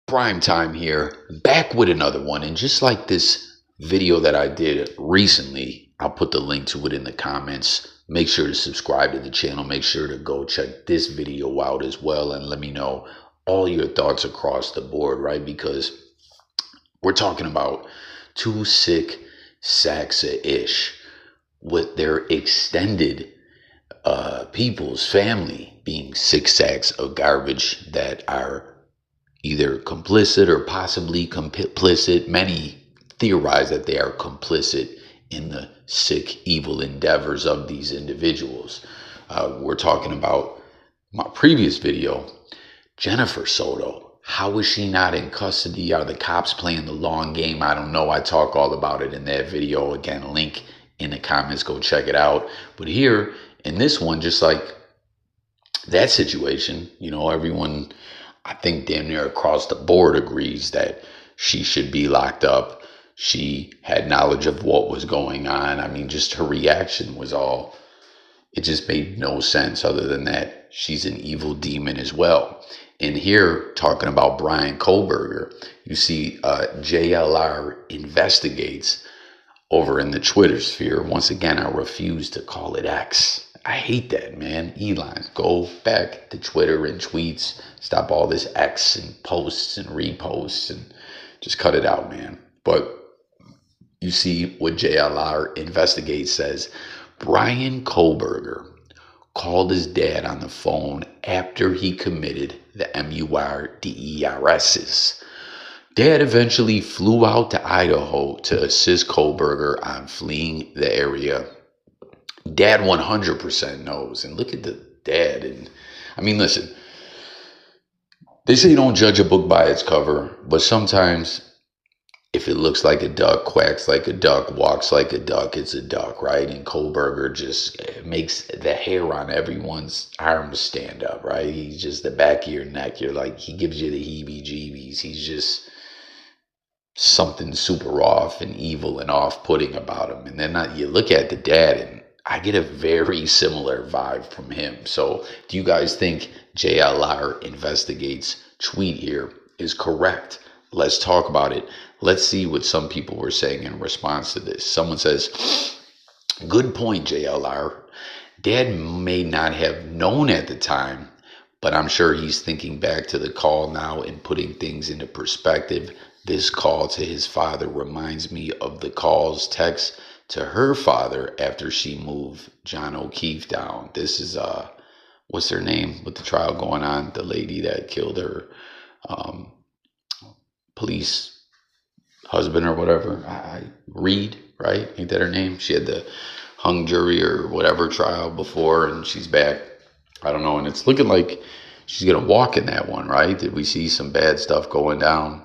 Prime time here, back with another one. And just like this video that I did recently, I'll put the link to it in the comments. Make sure to subscribe to the channel. Make sure to go check this video out as well and let me know all your thoughts across the board, right? Because we're talking about two sick sacks of ish with their extended people's family being 6 sacks of garbage that are either complicit or possibly complicit. Many theorize that they are complicit in the sick, evil endeavors of these individuals. We're talking about my previous video, Jennifer Soto. How is she not in custody? Are the cops playing the long game? I don't know. I talk all about it in that video. Again, link in the comments. Go check it out. But here in this one, just like that situation, you know, everyone, I think damn near across the board agrees that she should be locked up. She had knowledge of what was going on. I mean, just her reaction was all, it just made no sense other than that she's an evil demon as well. And here, talking about Bryan Kohberger, you see JLR investigates over in the Twitter sphere. Once again, I refuse to call it X. I hate that, man. Elon, go back to Twitter and tweets. Stop all this X and posts and reposts and just cut it out, man. But you see what JLR investigates says, Bryan Kohberger called his dad on the phone after he committed the MURDERSs. Dad eventually flew out to Idaho to assist Kohberger on fleeing the area. Dad 100% knows. And look at the dad. And I mean, listen, they say don't judge a book by its cover, but sometimes if it looks like a duck, quacks like a duck, walks like a duck, it's a duck, right? And Kohberger just makes the hair on everyone's arms stand up, right? He's just the back of your neck. You're like, he gives you the heebie-jeebies. He's just something super off and evil and off-putting about him. And then you look at the dad, and I get a very similar vibe from him. So do you guys think JLR investigates tweet here is correct? Let's talk about it. Let's see what some people were saying in response to this. Someone says, good point, JLR. Dad may not have known at the time, but I'm sure he's thinking back to the call now and putting things into perspective. This call to his father reminds me of the call's text to her father after she moved John O'Keefe down. This is, what's her name with the trial going on? The lady that killed her police husband or whatever. Reed, right? Ain't that her name? She had the hung jury or whatever trial before, and she's back. I don't know. And it's looking like she's going to walk in that one, right? Did we see some bad stuff going down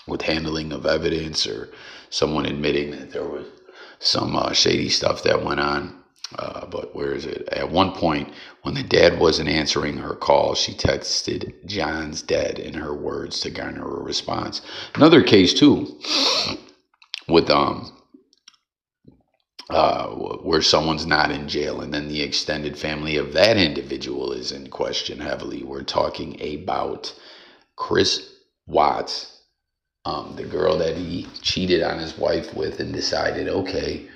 with handling of evidence or someone admitting that there was some shady stuff that went on? But where is it? At one point, when the dad wasn't answering her call, she texted John's dead in her words to garner a response. Another case too, with where someone's not in jail and then the extended family of that individual is in question heavily. We're talking about Chris Watts, the girl that he cheated on his wife with and decided, okay,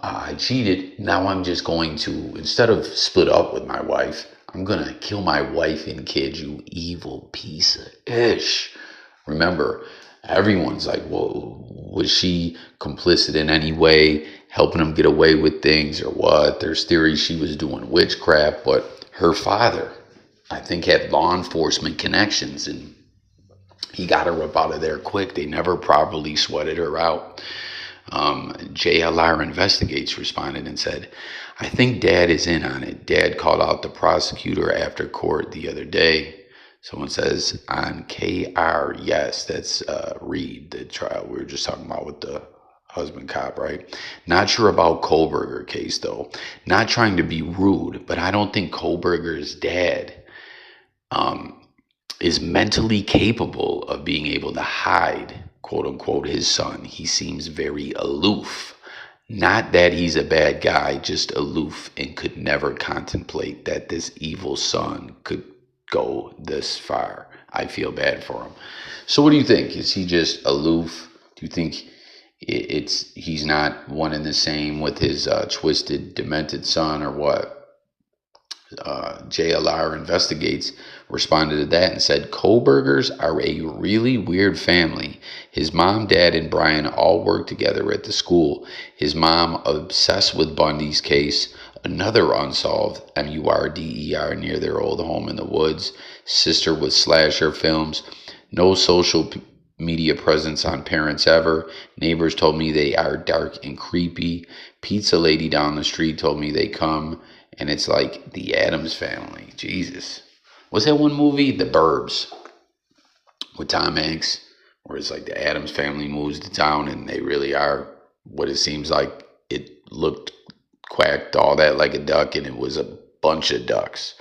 I cheated. Now I'm just going to, instead of split up with my wife, I'm going to kill my wife and kids, you evil piece of ish. Remember, everyone's like, whoa, was she complicit in any way, helping him get away with things or what? There's theories she was doing witchcraft, but her father, I think, had law enforcement connections and he got her up out of there quick. They never properly sweated her out. JLR Investigates responded and said, I think Dad is in on it. Dad called out the prosecutor after court the other day. Someone says on KR, yes, that's Reed, the trial we were just talking about with the husband cop, right? Not sure about Kohberger case, though. Not trying to be rude, but I don't think Kohberger's dad is mentally capable of being able to hide, quote unquote, his son. He seems very aloof. Not that he's a bad guy, just aloof and could never contemplate that this evil son could go this far. I feel bad for him. So what do you think? Is he just aloof? Do you think he's not one and the same with his twisted, demented son, or what? JLR Investigates responded to that and said, Kohbergers are a really weird family. His mom, dad, and Bryan all work together at the school. His mom obsessed with Bundy's case, another unsolved MURDER near their old home in the woods. Sister with slasher films. No social media presence on parents ever. Neighbors told me they are dark and creepy. Pizza lady down the street told me they come. And it's like the Addams Family. Jesus. What's that one movie? The Burbs. With Tom Hanks. Where it's like the Addams Family moves to town and they really are what it seems like. It looked quacked, all that like a duck, and it was a bunch of ducks.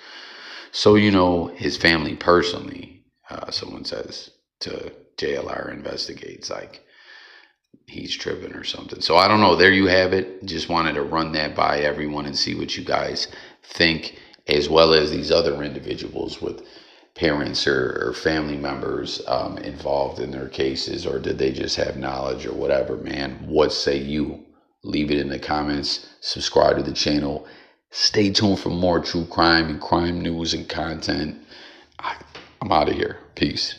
So, you know, his family personally, someone says to JLR Investigates, like, he's tripping or something. So I don't know. There you have it. Just wanted to run that by everyone and see what you guys think, as well as these other individuals with parents or family members involved in their cases, or did they just have knowledge or whatever, man? What say you? Leave it in the comments. Subscribe to the channel. Stay tuned for more true crime and crime news and content. I'm out of here. Peace.